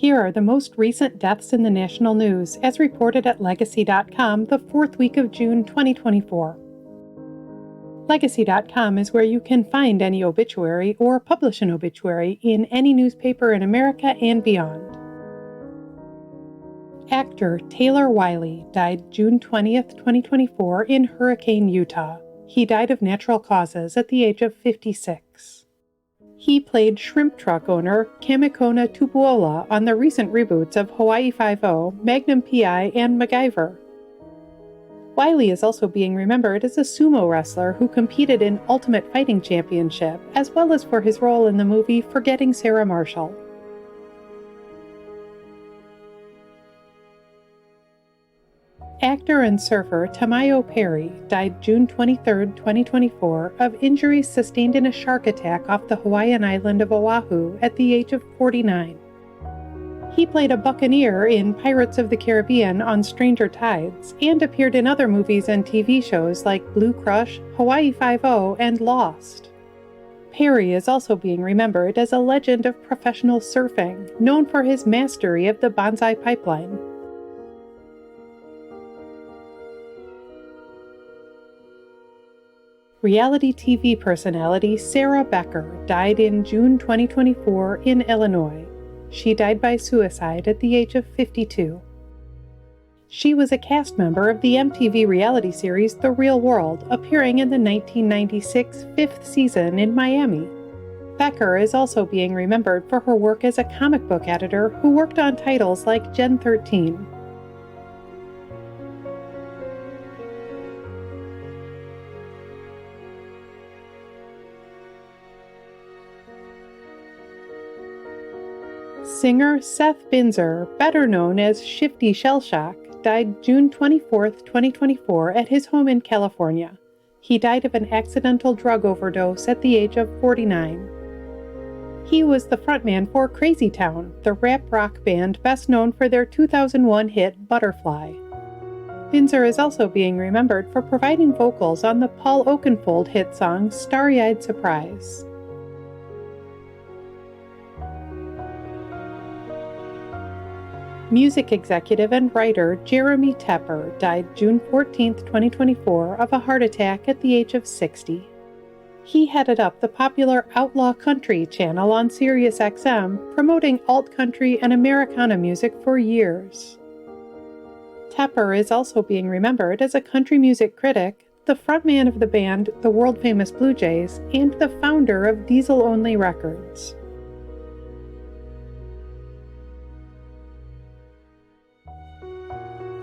Here are the most recent deaths in the national news, as reported at Legacy.com the fourth week of June 2024. Legacy.com is where you can find any obituary or publish an obituary in any newspaper in America and beyond. Actor Taylor Wily died June 20th, 2024 in Hurricane, Utah. He died of natural causes at the age of 56. He played shrimp truck owner Kamikona Tupuola on the recent reboots of Hawaii Five-0, Magnum P.I., and MacGyver. Wily is also being remembered as a sumo wrestler who competed in Ultimate Fighting Championship, as well as for his role in the movie Forgetting Sarah Marshall. Actor and surfer Tamayo Perry died June 23, 2024, of injuries sustained in a shark attack off the Hawaiian island of Oahu at the age of 49. He played a buccaneer in Pirates of the Caribbean on Stranger Tides and appeared in other movies and TV shows like Blue Crush, Hawaii Five-0, and Lost. Perry is also being remembered as a legend of professional surfing, known for his mastery of the bonsai pipeline. Reality TV personality Sarah Becker died in June 2024 in Illinois. She died by suicide at the age of 52. She was a cast member of the MTV reality series The Real World, appearing in the 1996 fifth season in Miami. Becker is also being remembered for her work as a comic book editor who worked on titles like Gen 13. Singer Seth Binzer, better known as Shifty Shellshock, died June 24, 2024 at his home in California. He died of an accidental drug overdose at the age of 49. He was the frontman for Crazy Town, the rap rock band best known for their 2001 hit Butterfly. Binzer is also being remembered for providing vocals on the Paul Oakenfold hit song Starry-Eyed Surprise. Music executive and writer Jeremy Tepper died June 14, 2024 of a heart attack at the age of 60. He headed up the popular Outlaw Country channel on SiriusXM, promoting alt-country and Americana music for years. Tepper is also being remembered as a country music critic, the frontman of the band The World-Famous Blue Jays, and the founder of Diesel Only Records.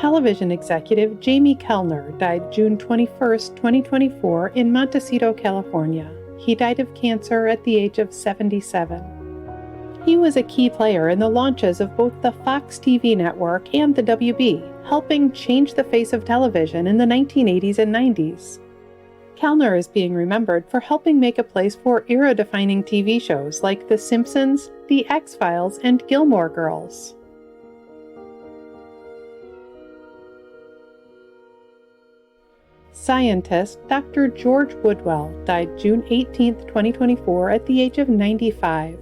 Television executive Jamie Kellner died June 21, 2024 in Montecito, California. He died of cancer at the age of 77. He was a key player in the launches of both the Fox TV network and the WB, helping change the face of television in the 1980s and 90s. Kellner is being remembered for helping make a place for era-defining TV shows like The Simpsons, The X-Files, and Gilmore Girls. Scientist Dr. George Woodwell died June 18, 2024 at the age of 95.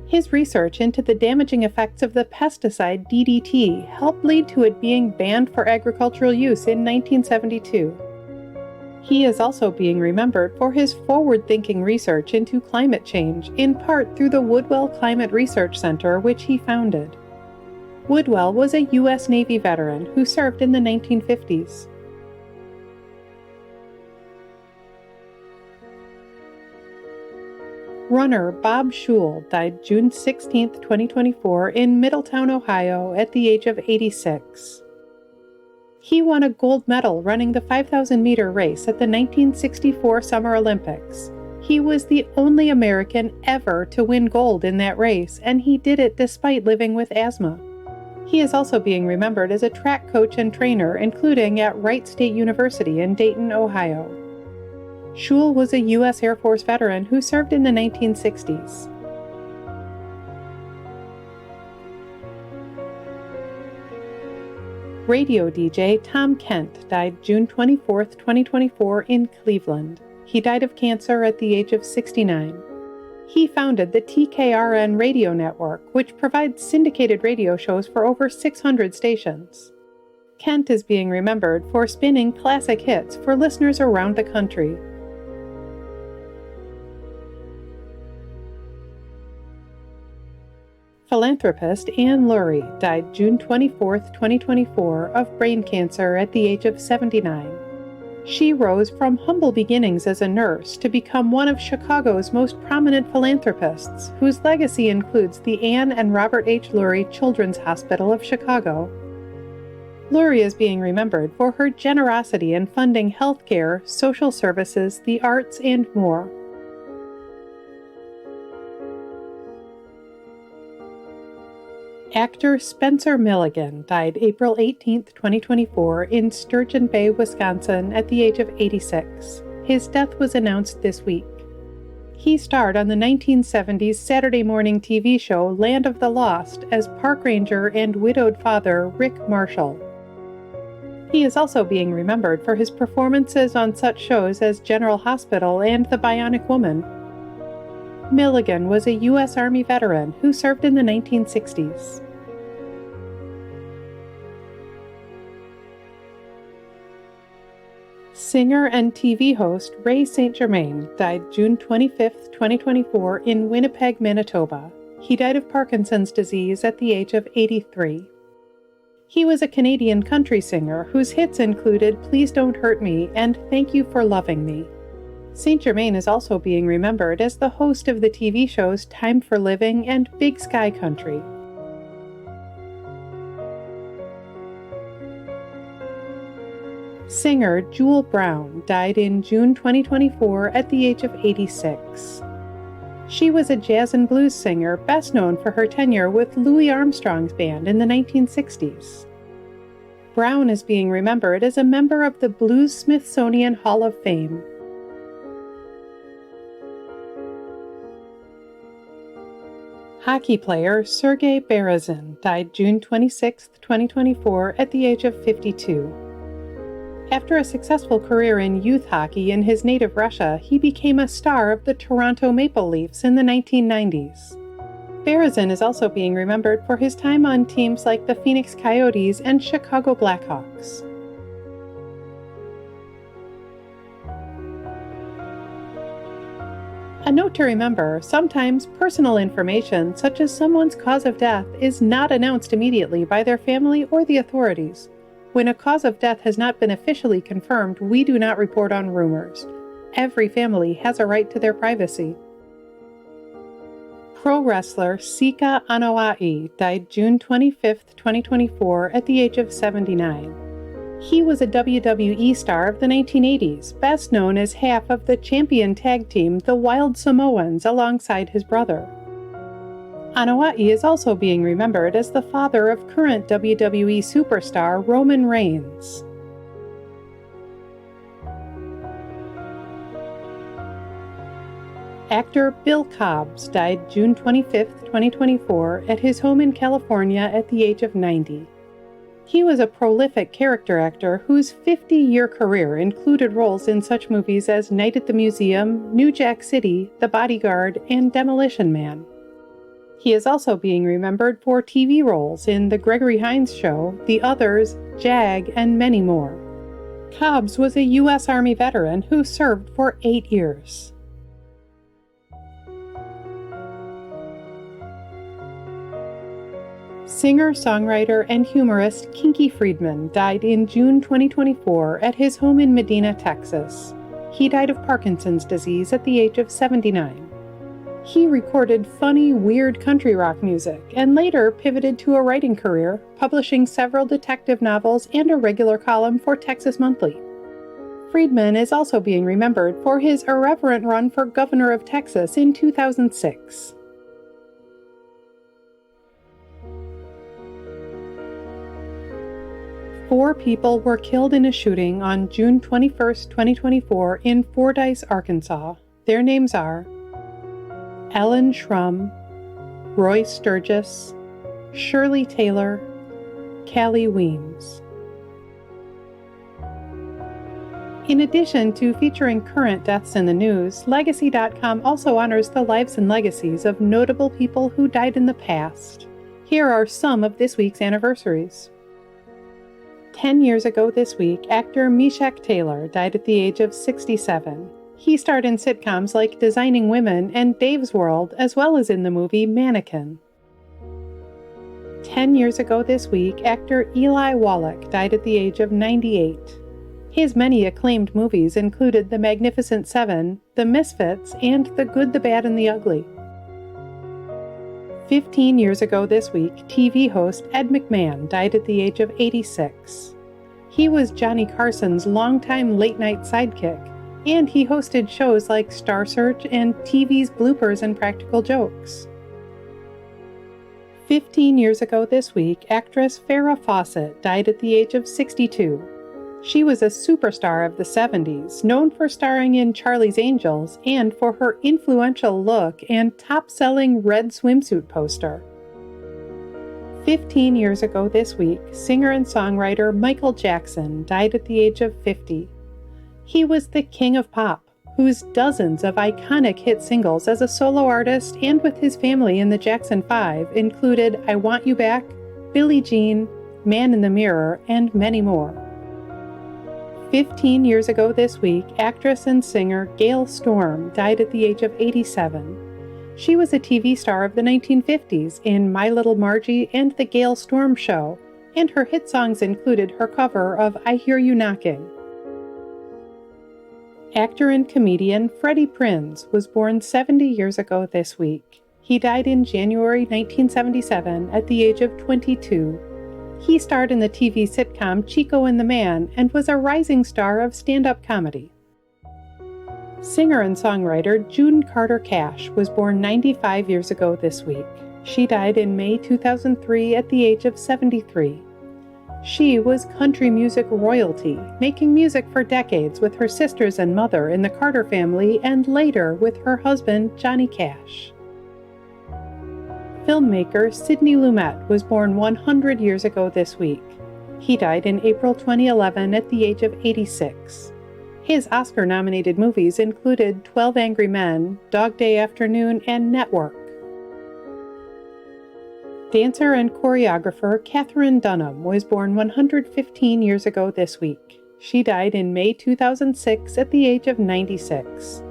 His research into the damaging effects of the pesticide DDT helped lead to it being banned for agricultural use in 1972. He is also being remembered for his forward-thinking research into climate change, in part through the Woodwell Climate Research Center, which he founded. Woodwell was a U.S. Navy veteran who served in the 1950s. Runner Bob Schul died June 16, 2024 in Middletown, Ohio at the age of 86. He won a gold medal running the 5,000-meter race at the 1964 Summer Olympics. He was the only American ever to win gold in that race, and he did it despite living with asthma. He is also being remembered as a track coach and trainer, including at Wright State University in Dayton, Ohio. Schul was a U.S. Air Force veteran who served in the 1960s. Radio DJ Tom Kent died June 24, 2024 in Cleveland. He died of cancer at the age of 69. He founded the TKRN radio network, which provides syndicated radio shows for over 600 stations. Kent is being remembered for spinning classic hits for listeners around the country. Philanthropist Ann Lurie died June 24, 2024, of brain cancer at the age of 79. She rose from humble beginnings as a nurse to become one of Chicago's most prominent philanthropists, whose legacy includes the Ann and Robert H. Lurie Children's Hospital of Chicago. Lurie is being remembered for her generosity in funding healthcare, social services, the arts, and more. Actor Spencer Milligan died April 18, 2024, in Sturgeon Bay, Wisconsin, at the age of 86. His death was announced this week. He starred on the 1970s Saturday morning TV show Land of the Lost as park ranger and widowed father Rick Marshall. He is also being remembered for his performances on such shows as General Hospital and The Bionic Woman. Milligan was a U.S. Army veteran who served in the 1960s. Singer and TV host Ray St. Germain died June 25, 2024, in Winnipeg, Manitoba. He died of Parkinson's disease at the age of 83. He was a Canadian country singer whose hits included Please Don't Hurt Me and Thank You for Loving Me. St. Germain is also being remembered as the host of the TV shows Time for Living and Big Sky Country. Singer Jewel Brown died in June 2024 at the age of 86. She was a jazz and blues singer best known for her tenure with Louis Armstrong's band in the 1960s. Brown is being remembered as a member of the Blues Smithsonian Hall of Fame. Hockey player Sergei Berezin died June 26, 2024, at the age of 52. After a successful career in youth hockey in his native Russia, he became a star of the Toronto Maple Leafs in the 1990s. Berezin is also being remembered for his time on teams like the Phoenix Coyotes and Chicago Blackhawks. A note to remember, sometimes personal information, such as someone's cause of death, is not announced immediately by their family or the authorities. When a cause of death has not been officially confirmed, we do not report on rumors. Every family has a right to their privacy. Pro wrestler Sika Anoa'i died June 25, 2024, at the age of 79. He was a WWE star of the 1980s, best known as half of the champion tag team, the Wild Samoans, alongside his brother. Anoa'i is also being remembered as the father of current WWE superstar Roman Reigns. Actor Bill Cobbs died June 25, 2024, at his home in California at the age of 90. He was a prolific character actor whose 50-year career included roles in such movies as Night at the Museum, New Jack City, The Bodyguard, and Demolition Man. He is also being remembered for TV roles in The Gregory Hines Show, The Others, Jag, and many more. Cobbs was a U.S. Army veteran who served for 8 years. Singer, songwriter, and humorist Kinky Friedman died in June 2024 at his home in Medina, Texas. He died of Parkinson's disease at the age of 79. He recorded funny, weird country rock music and later pivoted to a writing career, publishing several detective novels and a regular column for Texas Monthly. Friedman is also being remembered for his irreverent run for governor of Texas in 2006. Four people were killed in a shooting on June 21, 2024 in Fordyce, Arkansas. Their names are Ellen Schrum, Roy Sturgis, Shirley Taylor, Callie Weems. In addition to featuring current deaths in the news, Legacy.com also honors the lives and legacies of notable people who died in the past. Here are some of this week's anniversaries. 10 years ago this week, actor Meshach Taylor died at the age of 67. He starred in sitcoms like Designing Women and Dave's World, as well as in the movie Mannequin. 10 years ago this week, actor Eli Wallach died at the age of 98. His many acclaimed movies included The Magnificent Seven, The Misfits, and The Good, the Bad, and the Ugly. 15 years ago this week, TV host Ed McMahon died at the age of 86. He was Johnny Carson's longtime late-night sidekick, and he hosted shows like Star Search and TV's Bloopers and Practical Jokes. 15 years ago this week, actress Farrah Fawcett died at the age of 62. She was a superstar of the 70s, known for starring in Charlie's Angels and for her influential look and top-selling red swimsuit poster. 15 years ago this week, singer and songwriter Michael Jackson died at the age of 50. He was the king of pop, whose dozens of iconic hit singles as a solo artist and with his family in the Jackson 5 included I Want You Back, Billie Jean, Man in the Mirror, and many more. 15 years ago this week, actress and singer Gail Storm died at the age of 87. She was a TV star of the 1950s in My Little Margie and The Gail Storm Show, and her hit songs included her cover of I Hear You Knocking. Actor and comedian Freddie Prinze was born 70 years ago this week. He died in January 1977 at the age of 22. He starred in the TV sitcom Chico and the Man and was a rising star of stand-up comedy. Singer and songwriter June Carter Cash was born 95 years ago this week. She died in May 2003 at the age of 73. She was country music royalty, making music for decades with her sisters and mother in the Carter family and later with her husband Johnny Cash. Filmmaker Sidney Lumet was born 100 years ago this week. He died in April 2011 at the age of 86. His Oscar-nominated movies included 12 Angry Men, Dog Day Afternoon, and Network. Dancer and choreographer Katherine Dunham was born 115 years ago this week. She died in May 2006 at the age of 96.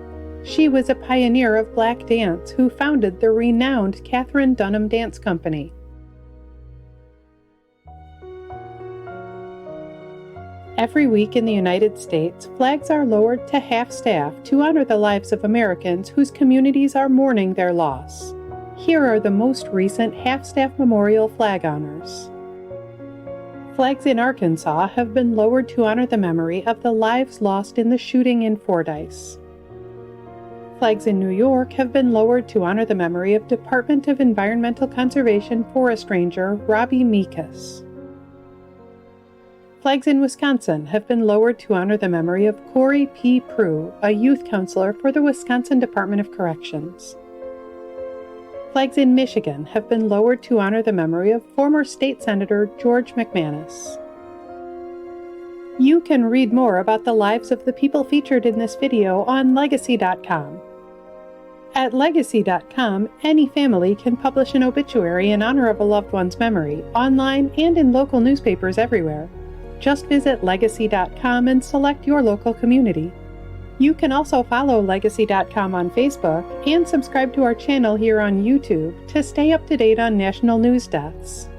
She was a pioneer of black dance who founded the renowned Katherine Dunham Dance Company. Every week in the United States, flags are lowered to half-staff to honor the lives of Americans whose communities are mourning their loss. Here are the most recent half-staff memorial flag honors. Flags in Arkansas have been lowered to honor the memory of the lives lost in the shooting in Fordyce. Flags in New York have been lowered to honor the memory of Department of Environmental Conservation Forest Ranger Robbie Meekus. Flags in Wisconsin have been lowered to honor the memory of Corey P. Prue, a youth counselor for the Wisconsin Department of Corrections. Flags in Michigan have been lowered to honor the memory of former State Senator George McManus. You can read more about the lives of the people featured in this video on Legacy.com. At Legacy.com, any family can publish an obituary in honor of a loved one's memory, online and in local newspapers everywhere. Just visit Legacy.com and select your local community. You can also follow Legacy.com on Facebook and subscribe to our channel here on YouTube to stay up to date on national news deaths.